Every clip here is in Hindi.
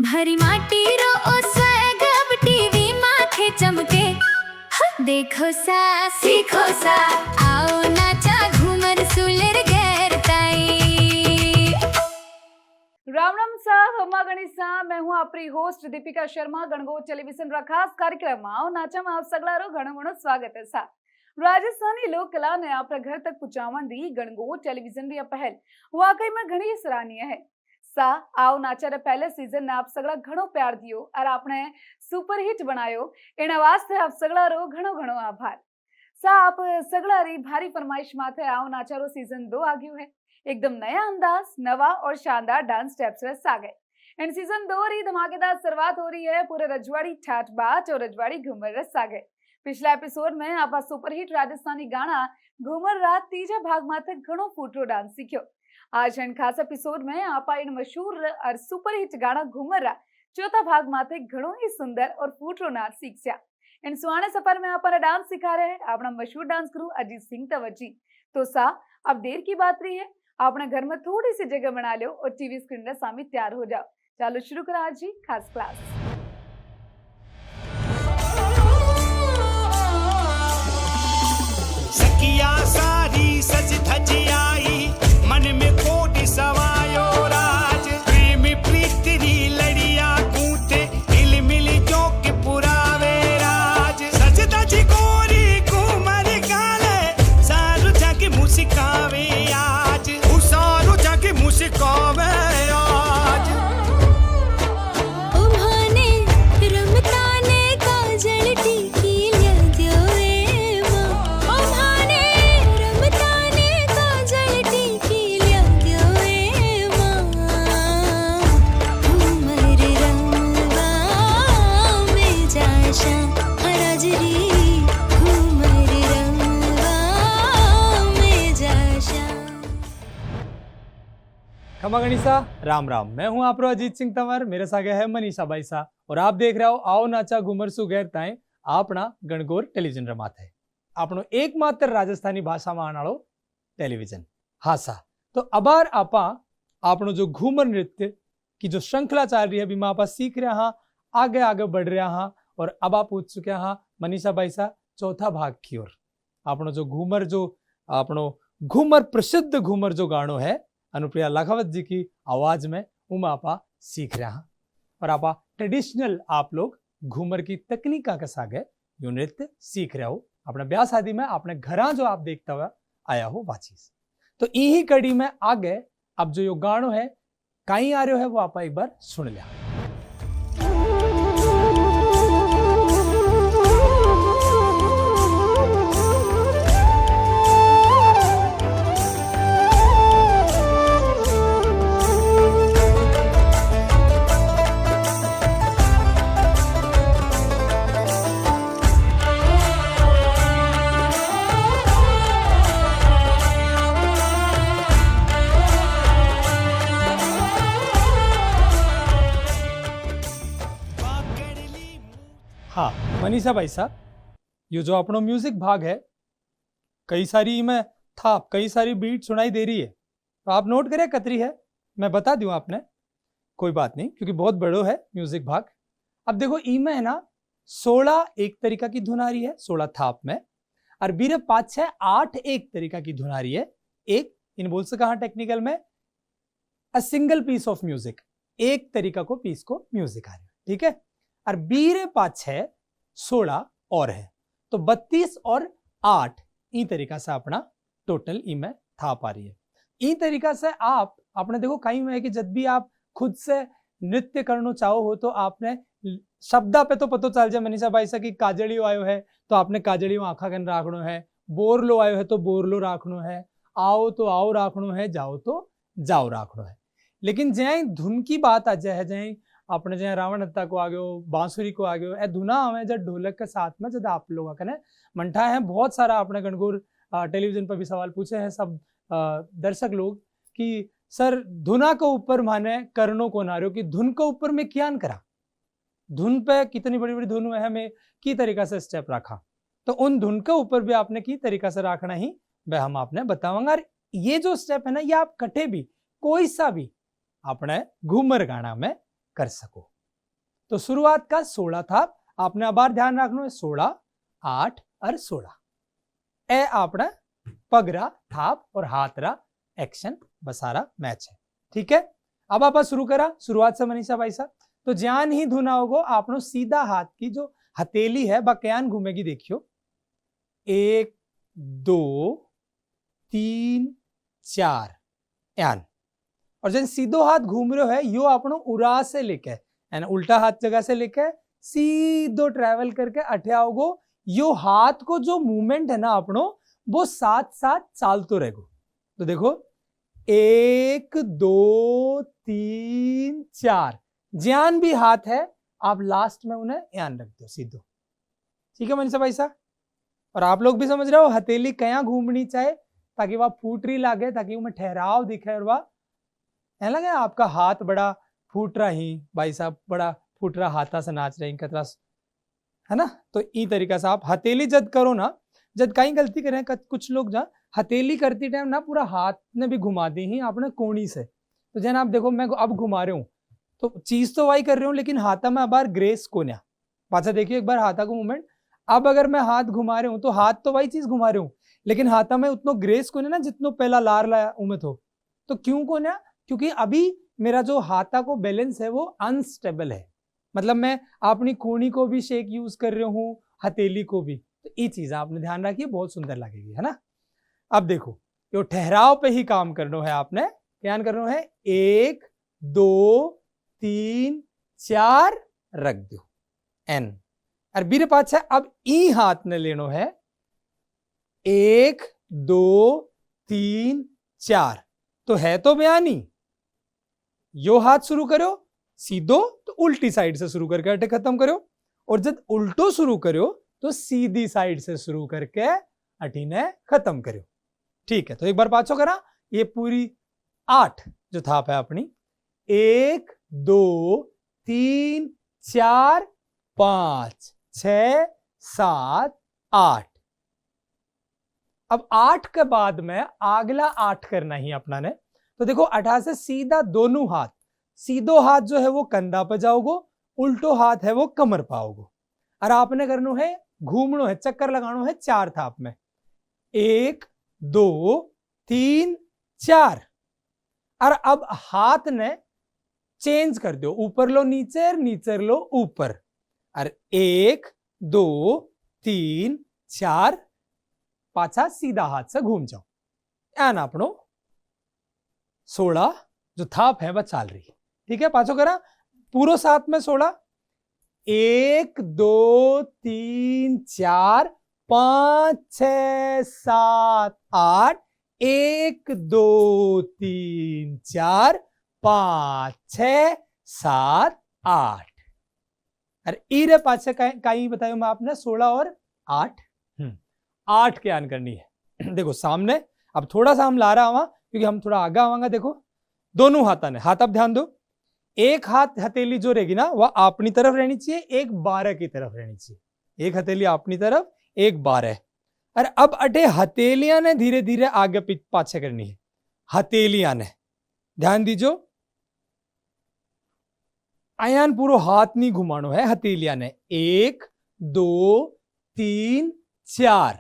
भरी माटी रो ओ स्वैग अब टीवी माथे चमके। देखो सा सीखो सा आओ नाचा घूमर सुलेर गैर ताई। राम राम सा हमा गणिसा। मैं हूँ आपरी होस्ट दीपिका शर्मा। गणगोर टेलीविजन रा खास कार्यक्रम आओ नाचा में आप सगलारो घणो घणो स्वागत है सा। राजस्थानी लोक कला ने आप घर तक पहुंचावन री गणगोर टेलीविजन री पहल वाकई में घणी सराहनीय है सा। आओ नाचा रे पहले सीजन ने आप सगला घणो प्यार दियो और आपने सुपर हिट बनायो। एना वास्ते आप सगलारो घणो घणो आभार सा। आप सगला री भारी फरमाइश माथे आओ नाचा रो सीजन 2 आ गयो है। एकदम नया अंदाज, नवा और शानदार डांस स्टेप्स रे सागे। इन सीजन 2 री धमाकेदार शुरुआत हो रही है पूरे रजवाड़ी ठाठ बाच और रजवाड़ी घूमर रे सागे। पिछला एपिसोड में आप सुपरहिट राजस्थानी गाना घूमर रात तीजा भाग माथे घणो फूटरो डांस सीखो। आज इन खास एपिसोड में आप इन मशहूर और सुपरहिट गाना घूमर रा चौथा भाग माथे घणो ही सुंदर और फूटरो नाच सीखा। इन सुहाने सफर में आप डांस सिखा रहे हैं अपना मशहूर डांस गुरु अजीत सिंह तवज्जी। तो सा अब देर की बात रही है, अपने घर में थोड़ी सी जगह बना लो और टीवी स्क्रीन के सामने तैयार हो जाओ। चलो शुरू करा आज ही खास क्लास। सखिया सारी सज धज आई, मन में कोटि समायो राज। प्रेम प्रीति लड़िया कूटे, हिल मिल जोक पुरावे राज। सज धज गोरी घूमर गाले, सारू जग मुस्कावे आज। सारू जग मुस्कावे आज। उन्होंने रमताने काजल टीकी लिया दियो रे माँ। उन्होंने रमताने काजल टीकी लिया दियो रे माँ। घूमर रंगवा में जाशा हराजरी, घूमर रंगवा में जाशा। खमा गणिसा राम राम। मैं हूं आपरो अजीत सिंह तंवर। मेरे सागे है मनीषा भाई सा और आप देख रहे हो आओ नाचा घूमर सु गैर ताए आपना गणगोर टेलीविजन रे माथे आपनो एकमात्र राजस्थानी भाषा में आने वालो टेलीविजन। हाँ सा तो अबार आपा आपनो जो घूमर नृत्य की जो श्रृंखला चल रही है बीमा आपा सीख रहे हाँ, आगे आगे बढ़ रहे हाँ और अब आप पूछ चुके हाँ मनीषा भाई सा चौथा भाग की ओर। आपनो जो घूमर जो आपनो घूमर प्रसिद्ध घूमर जो गानो है अनुप्रिया लाखावत जी की आवाज में उम आपा सीख रहे हैं और आपा ट्रेडिशनल आप लोग घूमर की तकनीका के सागे यो नृत्य सीख रहे हो अपने ब्याह शादी में अपने घरा जो आप देखता हुआ आया हो वाचीज। तो यही कड़ी में आगे अब जो यो गानो है कहीं आ रहे है वो आप एक बार सुन लिया। हाँ मनीषा भाई साहब, ये जो अपनो म्यूजिक भाग है कई सारी में थाप कई सारी बीट सुनाई दे रही है, तो आप नोट करें कतरी है मैं बता दूं आपने, कोई बात नहीं क्योंकि बहुत बड़ो है म्यूजिक भाग। अब देखो ई में है ना 16 एक तरीका की धुन आ रही है 16 थाप में, और बीरे 5 6 8 एक तरीका की धुन आ रही है। एक इन बोल से कहा टेक्निकल में a single piece of music, एक तरीका को पीस को म्यूजिक आ रही है, ठीक है। और बीरे 5 6 16 और है तो 32 और 8 ई तरीका से अपना टोटल ई में थाप आ रही है। ई तरीका से आप आपने देखो कहीं में है कि जब भी आप खुद से नृत्य करना चाहो हो तो आपने शब्दा पे तो पता चल जाए मनीषा भाई से कि काजड़ियो आयो है तो आपने काजड़ियो आखा कन राखनो है, बोरलो आयो है तो बोरलो राखनो है, आओ तो आओ राखनो है, जाओ तो जाओ राखनो है। लेकिन जय धुन की बात आ जाए, जय अपने जय रावण हत्ता को आ गयो, बांसुरी को आ गयो, ए धुना हमें जब ढोलक के साथ में जब आप लोग कने मंठा है। बहुत सारा अपने गणगौर टेलीविजन पर भी सवाल पूछे हैं सब दर्शक लोग कि सर धुना के ऊपर माने करनो को ना रहो कि धुन के ऊपर में क्या करा, धुन पे कितनी बड़ी बड़ी धुन है हमें की तरीका से स्टेप रखा, तो उन धुन के ऊपर भी आपने की तरीका से रखना ही वह हम आपने बतावांगा। ये जो स्टेप है ना ये आप कटे भी कोई सा भी अपने घूमर गाना में कर सको। तो शुरुआत का 16 थाप आपने अबार ध्यान रखना है 16, 8 और 16 ए आपने पगरा थाप और हाथरा एक्शन बसारा मैच है। ठीक है, अब आप शुरू करा शुरुआत से मनीषा भाई साहब। तो ज्ञान ही धुना होगो आपनो सीधा हाथ की जो हथेली है बकयान घूमेगी। देखियो 1 2 3 4 यान, और जब सीधो हाथ घूम रहे है यो आपनो उरा से लेके यानी उल्टा हाथ जगह से लेके सीधो ट्रेवल करके अठे आओगो। यो हाथ को जो मूवमेंट है ना अपनो वो साथ साथ चालतो रहेगो। तो देखो 1 2 3 4 ज्ञान भी हाथ है, आप लास्ट में उन्हें ध्यान रख दो सीधो। ठीक है मनीषा भाई साहब, और आप लोग भी समझ रहे हो हथेली कहाँ घूमनी चाहिए ताकि वह फूट रही लागे, ताकि उनमें ठहराव दिखे और वह है लगे आपका हाथ बड़ा फूट रहा ही भाई साहब, बड़ा फूट रहा हाथा से नाच रही कतरा है ना। तो ई तरीका से आप हथेली जद करो ना, जद कहीं गलती करें कुछ लोग जा हथेली करती टाइम ना पूरा हाथ ने भी घुमा दी ही आपने कोणी से। तो जन आप देखो मैं अब घुमा रहा हूँ तो चीज तो वही कर रही हूँ लेकिन हाथा में बार ग्रेस को न्या पाचा देखिए एक बार हाथा को मूवमेंट। अब अगर मैं हाथ घुमा रहा हूँ तो हाथ तो वही चीज घुमा रहा हूँ लेकिन हाथा में उतना ग्रेस को ना जितना पहला लार लाया उमें तो क्यों को न्या, क्योंकि अभी मेरा जो हाथा को बैलेंस है वो अनस्टेबल है। मतलब मैं अपनी कोणी को भी शेक यूज कर रहा हूँ हथेली को भी। तो ये चीज आपने ध्यान रखिए, बहुत सुंदर लगेगी है ना। अब देखो यो ठहराव पे ही काम करना है, आपने ध्यान करना है 1 2 3 4 रख दो एन और बीरे पाछे अब ई हाथ ने लेनो है 1 2 3 4। तो है तो बयानी यो हाथ शुरू करो सीधो तो उल्टी साइड से शुरू करके अटे खत्म करो, और जब उल्टो शुरू करो तो सीधी साइड से शुरू करके अटी ने खत्म करो। ठीक है, तो एक बार पाछो करा ये पूरी 8 जो थाप है अपनी 1 2 3 4 5 6 7 8। अब 8 के बाद में अगला 8 करना ही अपना ने। तो देखो 18 से सीधा दोनों हाथ, सीधो हाथ जो है वो कंधा पे जाओगो, उल्टो हाथ है वो कमर पाओगो, और आपने करना है घूमनो है चक्कर लगानो है 4 थाप में 1 2 3 4। और अब हाथ ने चेंज कर दो, ऊपर लो नीचे, नीचे लो ऊपर, और 1 2 3 4 पाछा सीधा हाथ से घूम जाओ। यान आपनो 16 जो थाप है वह चाल रही है। ठीक है, पाछो करा पूरो साथ में 16 1 2 3 4 5 6 7 8 1 2 3 4 5 6 7 8। अरे इरे पाछे कहीं बतायो मैं आपने 16 और 8 8 के आन करनी है। देखो सामने अब थोड़ा सा हम ला रहा हूं क्योंकि हम थोड़ा आगे आवांगा। देखो दोनों हाथा ने, हाथ अब ध्यान दो, एक हाथ हथेली जो रहेगी ना वह अपनी तरफ रहनी चाहिए, एक 12 की तरफ रहनी चाहिए। एक हथेली अपनी तरफ, एक 12। और अब अटे हथेलियां ने धीरे धीरे आगे पाछे करनी है। हथेलियां ने ध्यान दीजो, आयान पूरो हाथ नहीं घुमानो है, हथेलियां ने 1 2 3 4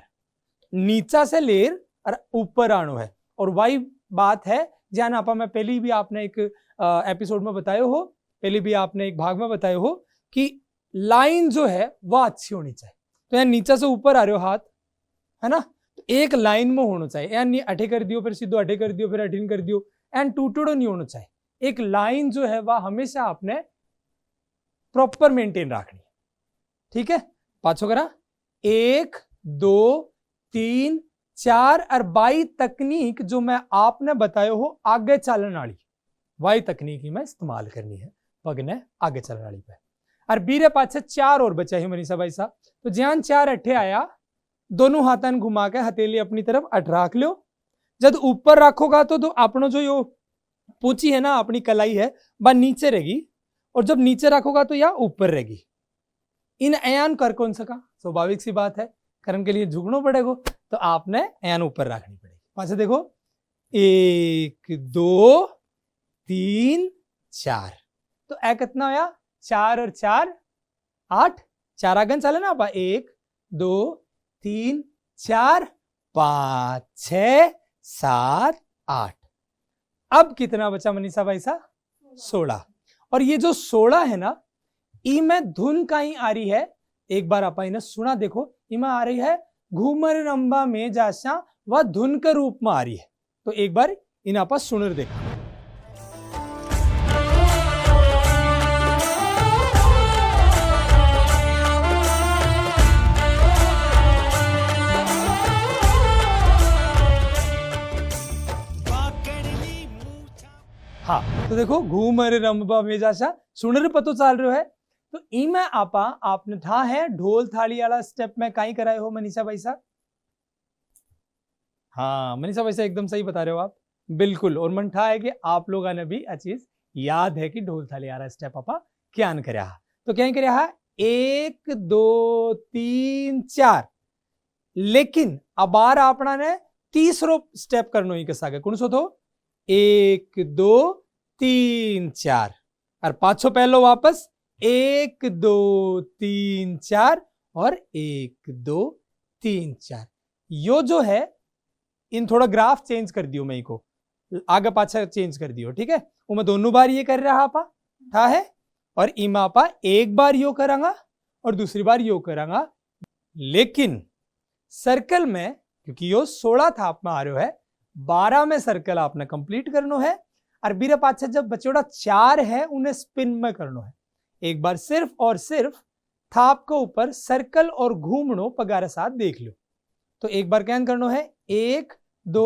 नीचा से लेर और ऊपर आनो है। और वही बात है जान आपा मैं पहले भी आपने एक एपिसोड में बताया हो, पहले भी आपने एक भाग में बताया हो कि लाइन जो है वह अच्छी होनी चाहिए। तो यार नीचा से ऊपर आ रहे हो हाथ है ना, तो एक लाइन में होना चाहिए। यार नहीं अठे कर दियो फिर सीधो अठे कर दियो फिर अठीन कर दियो, एंड टूटड़ो नहीं होना चाहिए। एक लाइन जो है वह हमेशा आपने प्रॉपर मेंटेन रखनी है। ठीक है, पाछो करा 1 2 3 4 और बाई तकनीक जो मैं आपने बताया हो आगे चलने वाली, वाई तकनीक ही मैं इस्तेमाल करनी है पग ने आगे चलने वाली पे। और बीरे पाछे 4 और बचा है मनीषा भाई साहब। तो ज्यान 4 अठे आया, दोनों हाथन घुमा के हथेली अपनी तरफ अठ रख लो। जब ऊपर रखोगा तो अपनो जो यो पूछी है ना अपनी कलाई है वह नीचे रहेगी, और जब नीचे रखोगा तो या ऊपर रहेगी। इन अयान कर कौन सका, स्वाभाविक सी बात है, करने के लिए झुकना पड़ेगा, तो आपने अयान ऊपर रखनी पड़ेगी। पाछे देखो 1 2 3 4। तो ए कितना होया 4 और 4 8 4 आगन चले ना आपा 1 2 3 4 5 6 7 8। अब कितना बचा मनीषा भाई सा 16। और ये जो 16 है ना ई में धुन कहीं आ रही है, एक बार आप इन्हें सुना देखो, इमा आ रही है घूमर रंबा में जासा वह धुन के रूप में आ रही है। तो एक बार इन आपा सुनर देखा। हाँ तो देखो घूमर रंबा में जासा सुनर पतो चाल रहे है। तो इमे आपा आपने था है ढोल थाली वाला स्टेप में कहीं कराए हो मनीषा भाई साहब? हाँ मनीषा भाई साहब एकदम सही बता रहे हो आप, बिल्कुल। और मन था है कि आप लोगों ने भी चीज याद है कि ढोल थाली वाला स्टेप आपा क्या करे। तो क्या करे 1 2 3 4। लेकिन अब बार अपना ने तीसरो स्टेप करनो ही कसा कौन सो तो 1 2 3 4 और पाछो पहलो वापस 1 2 3 4 और 1 2 3 4। यो जो है इन थोड़ा ग्राफ चेंज कर दियो, मैं को आगे पाछा चेंज कर दियो, ठीक है। वो मैं दोनों बार ये कर रहा आपा था है, और इमा आपा एक बार यो करांगा और दूसरी बार यो करांगा। लेकिन सर्कल में क्योंकि यो 16 था आप में आ रहे है, 12 में सर्कल आपने कंप्लीट करनो है। और बीरा पाछा जब बचोड़ा 4 है उन्हें स्पिन में करनो है। एक बार सिर्फ और सिर्फ थाप के ऊपर सर्कल और घूमनो पगारे साथ देख लो। तो एक बार क्या करनो है 1 2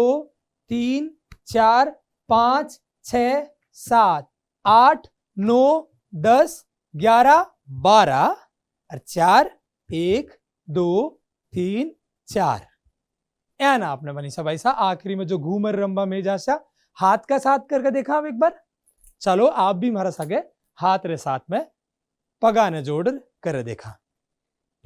3 4 5 6 7 8 9 10 11 12 और 4 1 2 3 4। या ना आपने मनीषा भाई साहब आखिरी में जो घूमर रंबा में जासा हाथ का साथ करके देखा आप एक बार। चलो आप भी हमारा सगे हाथ रे साथ में पगाने जोड़ कर देखा।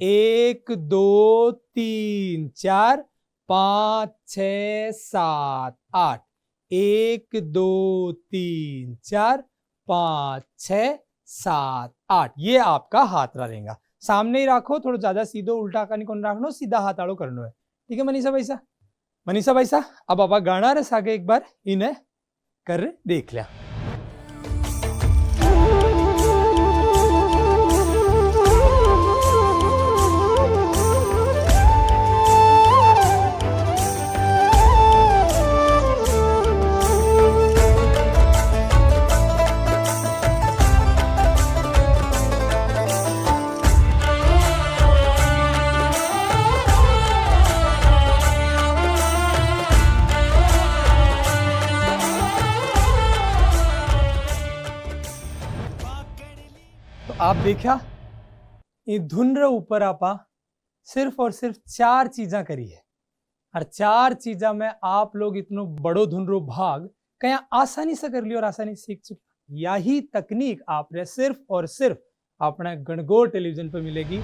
1 2 3 4 5 6 7 8 1 2 3 4 5 6 7 8। ये आपका हाथ रहेगा। सामने ही रखो, थोड़ा ज्यादा सीधो उल्टा का नहीं रखनो, सीधा हाथ आड़ो करनो है, ठीक है मनीषा भाई साहब। मनीषा भाई साहब अब आप गाना रे सागे एक बार इन्हें कर देख लिया। आप देखा ये धुन रे ऊपर आपा सिर्फ और सिर्फ 4 चीजा करी है, और 4 चीजा में आप लोग इतनो बड़ो धुन रो भाग कहीं आसानी से कर लियो और आसानी सीख चुके। यही तकनीक आपने सिर्फ और सिर्फ अपने गणगौर टेलीविजन पर मिलेगी।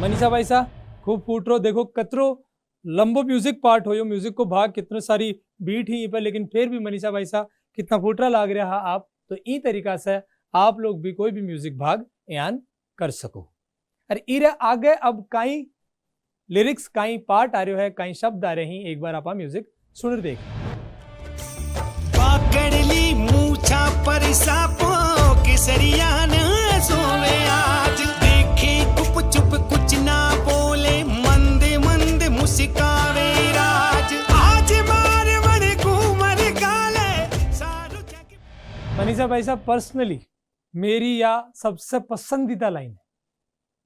मनीषा भाई साहब खूब फूट रो, देखो कतरो लंबो म्यूजिक पार्ट हो, म्यूजिक को भाग कितने सारी बीट ही पर, लेकिन फिर भी मनीषा भाई साहब कितना फूटरा लाग रहा आप। तो ई तरीका से आप लोग भी कोई भी म्यूजिक भाग यान कर सको। अरे इरे आगे अब कई लिरिक्स कई पार्ट आ रहे है, कई शब्द आ रहे हैं, एक बार आप म्यूजिक सुन देख। पकड़ली मूछा पर सापो केसरिया न सोवे आज, देखे गुप चुप कुछ ना बोले, मंदे मंदे मुस्कावे राज, आज मारवड़ घूमर गाले सारू जग। मनीषा भाई साहब पर्सनली मेरी या सबसे पसंदीदा लाइन है,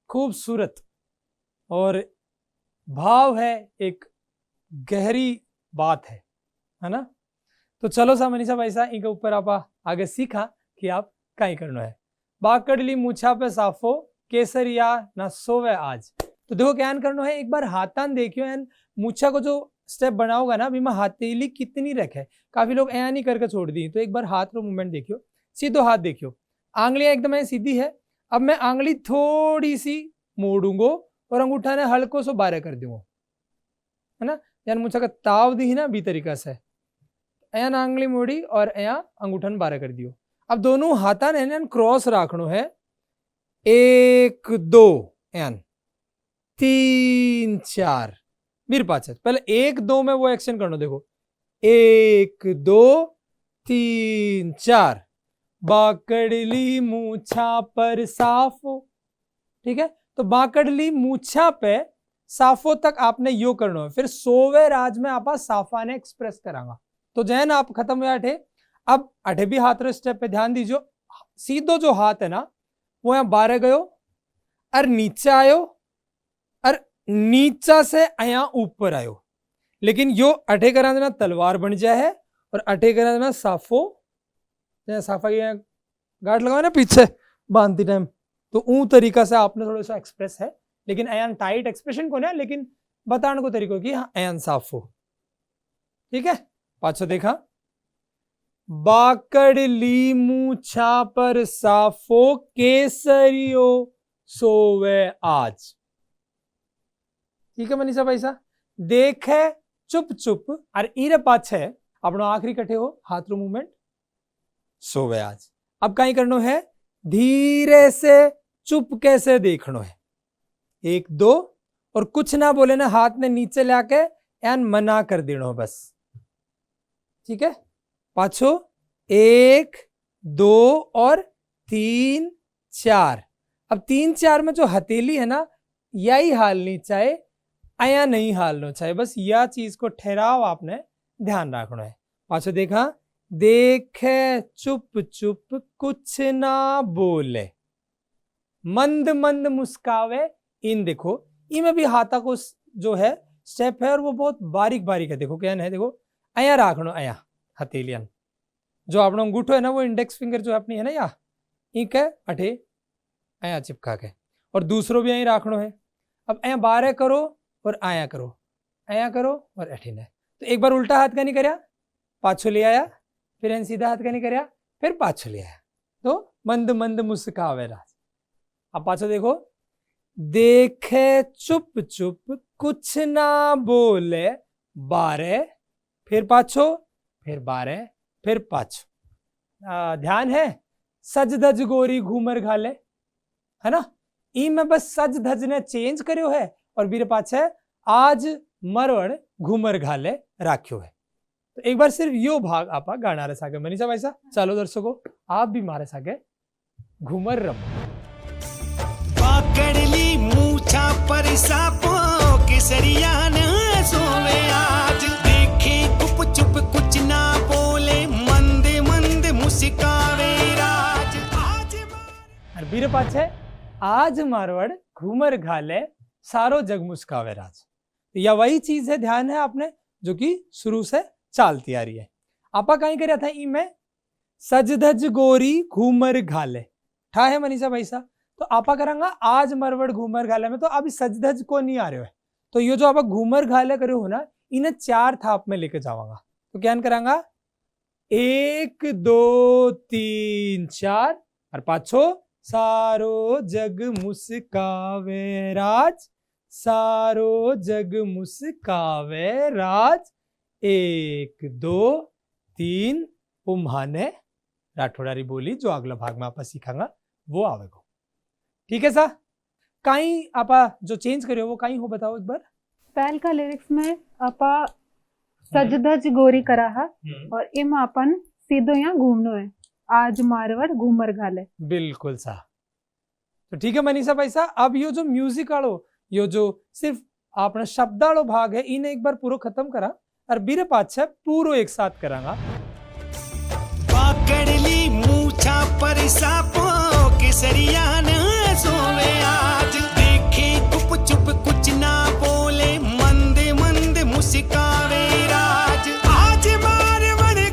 खूबसूरत और भाव है, एक गहरी बात है ना। तो चलो सा मनीषा भाई सा इनके ऊपर आप आगे सीखा कि आप कहीं करना है। बाकड़ली मूछा पे साफो केसरिया ना सोवे आज। तो देखो क्या करना है, एक बार हाथान देखियो एन मूछा को जो स्टेप बनाओगा ना अभी मैं हथेली कितनी रखे, काफी लोग ऐ नहीं करके छोड़ दी। तो एक बार हाथ रो मूवमेंट देखियो, सीधो हाथ देखियो, आंगलियां एकदम सीधी है। अब मैं आंगली थोड़ी सी मोड़ूंगो और अंगूठा ने हल्को सो बारे कर दूंगा, है ना। यानी मूछा का ताव दी ना बी तरीका से ऐन आंगली मोड़ी और ऐ अंगूठा ने बारे कर दियो। अब दोनों हाथा ने क्रॉस राखनो है, 1 2 एन 3 4 मेरे पास है। पहले 1 2 में वो एक्शन करना, देखो 1 2 3 4 बाकड़ली मूछा पर साफो, ठीक है। तो बाकड़ली मूछा पे साफो तक आपने यो करना है, फिर सोवे राज में आप साफा ने एक्सप्रेस करांगा। तो जैन आप खत्म हुए अठे, अब अठे भी हाथ रो स्टेप पे ध्यान दीजिए। सीधो जो हाथ है ना वो यहाँ बारे गयो और नीचे आयो और नीचा से यहाँ ऊपर आयो, लेकिन यो अठे करा देना तलवार बन जाए है और अठे करा देना साफो, साफा की गांठ लगाओ ना पीछे बांधती टाइम, तो ऊ तरीका से आपने थोड़ा सा एक्सप्रेस है, लेकिन अयान टाइट एक्सप्रेशन को ना, लेकिन बताने को तरीको कि हाँ अयान साफो, ठीक है। पाछो देखा, बाकड़ली मूछा पर साफो केसरियो सोवे आज, ठीक है मनीषा भाई सा। देखे चुप चुप और इरे पाछे अपनो आखिरी कटे हो हाथ रो मूवमेंट सोवे आज। अब कहीं करनो है, धीरे से चुपके से देखनो है, 1 2 और कुछ ना बोले ना हाथ ने नीचे लाके एन मना कर देनो बस, ठीक है। पाछो 1 2 और 3 4। अब 3 4 में जो हथेली है ना यही हालनी चाहिए, आया नहीं हालना चाहिए, बस यह चीज को ठहराव आपने ध्यान रखना है। पाछो देखा, देखे चुप चुप कुछ ना बोले मंद मंद मुस्कावे इन, देखो इनमें भी हाथा को जो है स्टेप है और वो बहुत बारीक बारीक है। देखो क्या है, देखो आया राखनो, आया हथेलियन जो अपना अंगूठो है ना वो इंडेक्स फिंगर जो अपनी है ना या एक है अठे आया चिपका के, और दूसरो भी यहीं राखनो है। अब आया बारह करो और आया करो, आया करो और अठे ने। तो एक बार उल्टा हाथ का नहीं करया, पाछो ले आया, फिर इन सीधा हाथ का नहीं करया, फिर पाछो ले आया, तो मंद मंद मुस्कावे राज। अब पाछो देखो, देखे चुप चुप कुछ ना बोले बारह, फिर पाछो, फिर बारह, फिर पाछो। ध्यान है, सज धज गोरी घूमर घाले, है ना। ई में बस सज धज ने चेंज करो है और बीरे पाछे आज मरवड़ घूमर घाले राख्यो है। तो एक बार सिर्फ यो भाग आप गाना रहे सागे मनीषा वैसा। चलो दर्शकों, आप भी मारे सागे घूमर रमो। पकड़ली मूछा पर सापो केसरिया न सोवे आज, देखे गुप चुप कुछ ना बोले मंदे मंदे मुस्कावे राज। और बीरे पाछे आज मारवाड़ घूमर घाले सारो जग मुस्कावे राज। तो यह वही चीज है, ध्यान है आपने, जो कि शुरू से चालती आ रही है। आपा कहीं कर था ई में सज धज गोरी घूमर घाले ठा है मनीषा भाई सा। तो आपा करांगा आज मरवड़ घूमर घाले में, तो अभी सज धज को नहीं आ रहे हो है, तो ये जो आप घूमर घाले करे हो ना, इन्हें 4 थाप में लेके जावांगा। तो क्या करांगा, 1 2 3 4 और पाछो सारो जग मुस्कावे राज, सारो जग मुस्कावे राज। 1 2 3 उम्हाने राठौड़ारी बोली जो अगला भाग में आप सीखांगा वो आवेगा, ठीक है सा। कहीं आपा जो चेंज करे वो कहीं हो बताओ एक बार। पहल का लिरिक्स में आपा सज धज गोरी करा है और इम अपन सीधो यहाँ घूमनो है, आज मारवड़ घूमर घाले। बिल्कुल सा। तो ठीक है मनीषा भाई सा, अब ये जो म्यूजिक आलो, ये जो सिर्फ आपने शब्दालो भाग है, इन्हें एक बार पूरा खत्म करा और बीरे पाछे पूरो एक साथ करांगा। पकड़ली मूछा पर सापो केसरिया न सोवे आज, देखे गुप चुप कुछ ना बोले मंदे मंदे मुस्कावे राज। आज मारवड़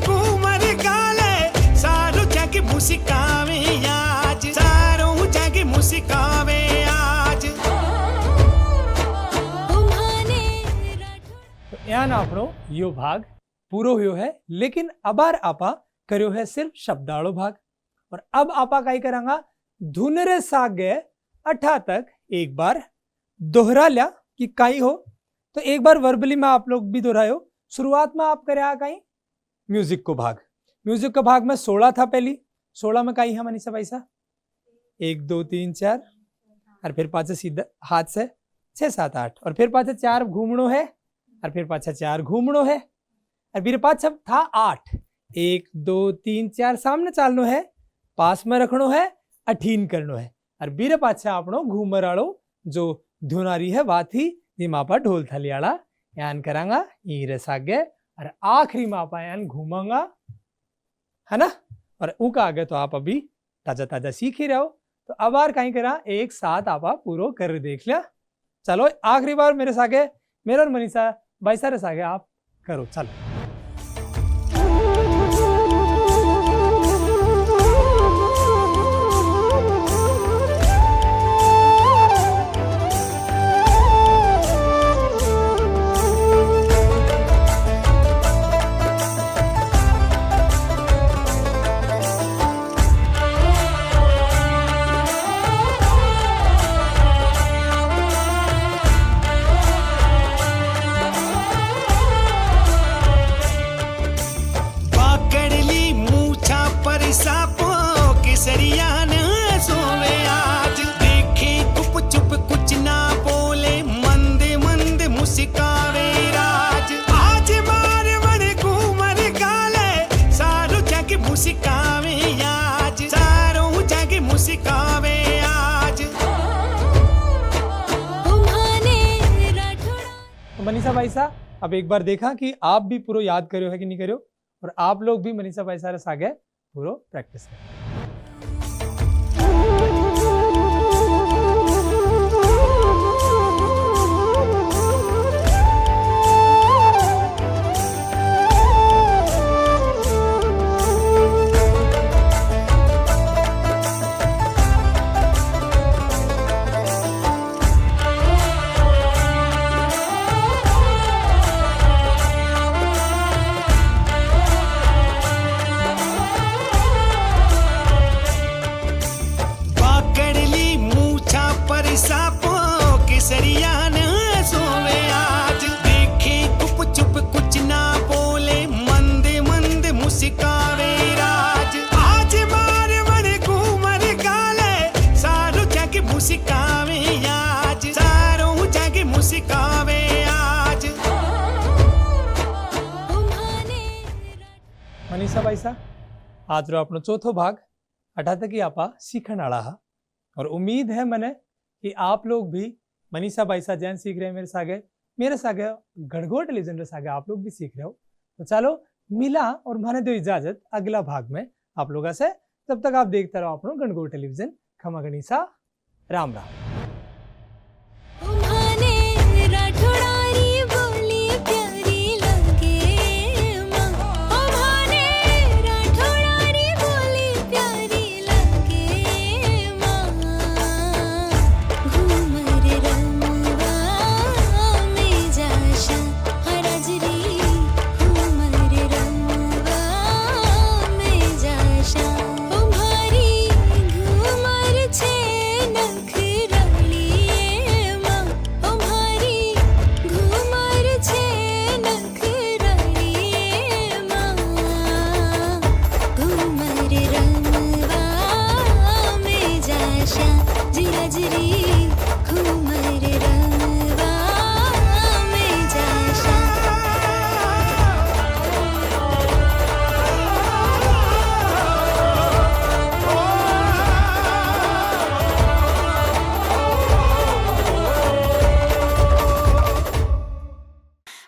दरमियान આપણો यो भाग पूरो हुयो है, लेकिन अबार आपा करियो है सिर्फ शब्दाड़ो भाग। और अब आपा काई करांगा, धुन रे सागे अठा तक एक बार दोहरा लिया कि काई हो। तो एक बार वर्बली में आप लोग भी दोहरायो। शुरुआत में आप करे काई म्यूजिक को भाग। म्यूजिक का भाग में 16 था पहली, 16 में काई है मनीषा पैसा 1 2 3 4 और फिर पाछे सीधा हाथ से 6 7 8 और फिर पाछे 4 घूमणो है और फिर पाछा 4 घूमणो है और फिर पाछा था 8 1 2 3 4 सामने चालनो है, पास में रखनो है, अठीन करनो है और बीरे पाछा आपनो घूमर आड़ो जो धुनारी है वाथी मापा ढोल थाली आड़ा यान करांगा ई रे सागे और आखिरी मापा यान घूमांगा, है ना। और उका आगे तो आप अभी ताजा ताजा सीख ही रहे हो। तो अब बार कहीं करा एक साथ आपा पूरो कर देख लिया। चलो आखिरी बार मेरे सागे, मेरा और मनीषा भाई सारे सागे आप करो। चलो मनीषा भाई साहब अब एक बार देखा कि आप भी पूरा याद करो है कि नहीं करो, और आप लोग भी मनीषा भाई सारे सागे पूरा प्रैक्टिस करो। मनीषा भाई साहब आज रो अपनो चौथो भाग अठा तक ही आपा सीखण आला हा, और उम्मीद है मने कि आप लोग भी मनीषा भाई साहब जैन सीख रहे हैं मेरे सागे गणगौर टेलीविजन रे सागे आप लोग भी सीख रहे हो। तो चलो मिला और माने दो इजाजत अगला भाग में आप लोगों से। तब तक आप देखते रहो अपनो गणगौर टेलीविजन। खमा गणिसा, राम राम।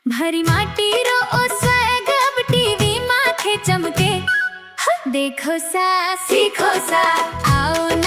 भरी माटी रो ओ स्वैग अब टीवी माथे चमके, देखो सा सीखो सा आओ ना।